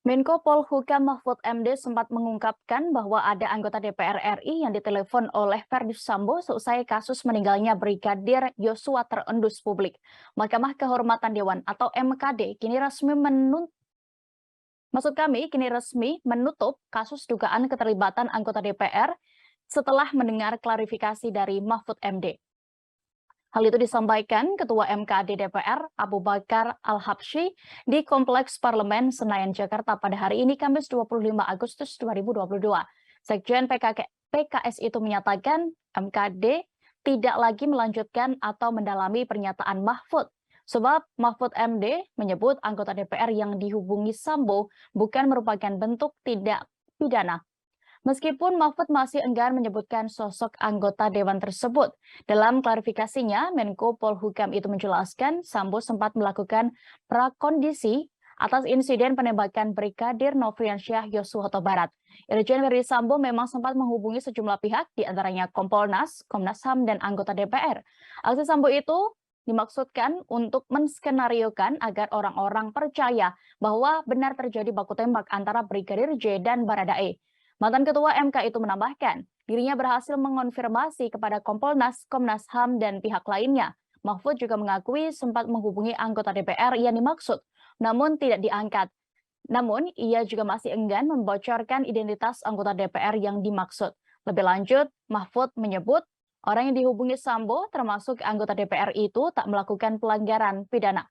Menko Polhukam Mahfud MD sempat mengungkapkan bahwa ada anggota DPR RI yang ditelepon oleh Verdi Sambo seusai kasus meninggalnya Brigadir Yosua terendus publik. Mahkamah Kehormatan Dewan atau MKD kini resmi menutup kasus dugaan keterlibatan anggota DPR setelah mendengar klarifikasi dari Mahfud MD. Hal itu disampaikan Ketua MKD DPR Abu Bakar Al-Habsyi di Kompleks Parlemen Senayan, Jakarta pada hari ini Kamis 25 Agustus 2022. Sekjen PKS itu menyatakan MKD tidak lagi melanjutkan atau mendalami pernyataan Mahfud. Sebab Mahfud MD menyebut anggota DPR yang dihubungi Sambo bukan merupakan bentuk tindak pidana. Meskipun Mahfud masih enggan menyebutkan sosok anggota dewan tersebut, dalam klarifikasinya, Menko Polhukam itu menjelaskan Sambo sempat melakukan prakondisi atas insiden penembakan Brigadir Nofriansyah Yosua Huta Barat. Irjen Verdi Sambo memang sempat menghubungi sejumlah pihak, diantaranya Kompolnas, Komnas HAM, dan anggota DPR. Aksi Sambo itu dimaksudkan untuk menskenariokan agar orang-orang percaya bahwa benar terjadi baku tembak antara Brigadir J dan Baradae. Mantan Ketua MK itu menambahkan, dirinya berhasil mengonfirmasi kepada Kompolnas, Komnas HAM, dan pihak lainnya. Mahfud juga mengakui sempat menghubungi anggota DPR yang dimaksud, namun tidak diangkat. Namun, ia juga masih enggan membocorkan identitas anggota DPR yang dimaksud. Lebih lanjut, Mahfud menyebut orang yang dihubungi Sambo termasuk anggota DPR itu tak melakukan pelanggaran pidana.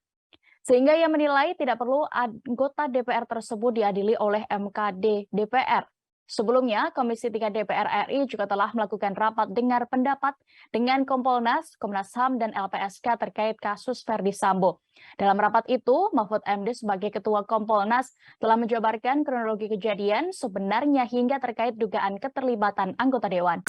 Sehingga ia menilai tidak perlu anggota DPR tersebut diadili oleh MKD DPR. Sebelumnya, Komisi 3 DPR RI juga telah melakukan rapat dengar pendapat dengan Kompolnas, Komnas HAM, dan LPSK terkait kasus Verdi Sambo. Dalam rapat itu, Mahfud MD sebagai Ketua Kompolnas telah menjabarkan kronologi kejadian sebenarnya hingga terkait dugaan keterlibatan anggota Dewan.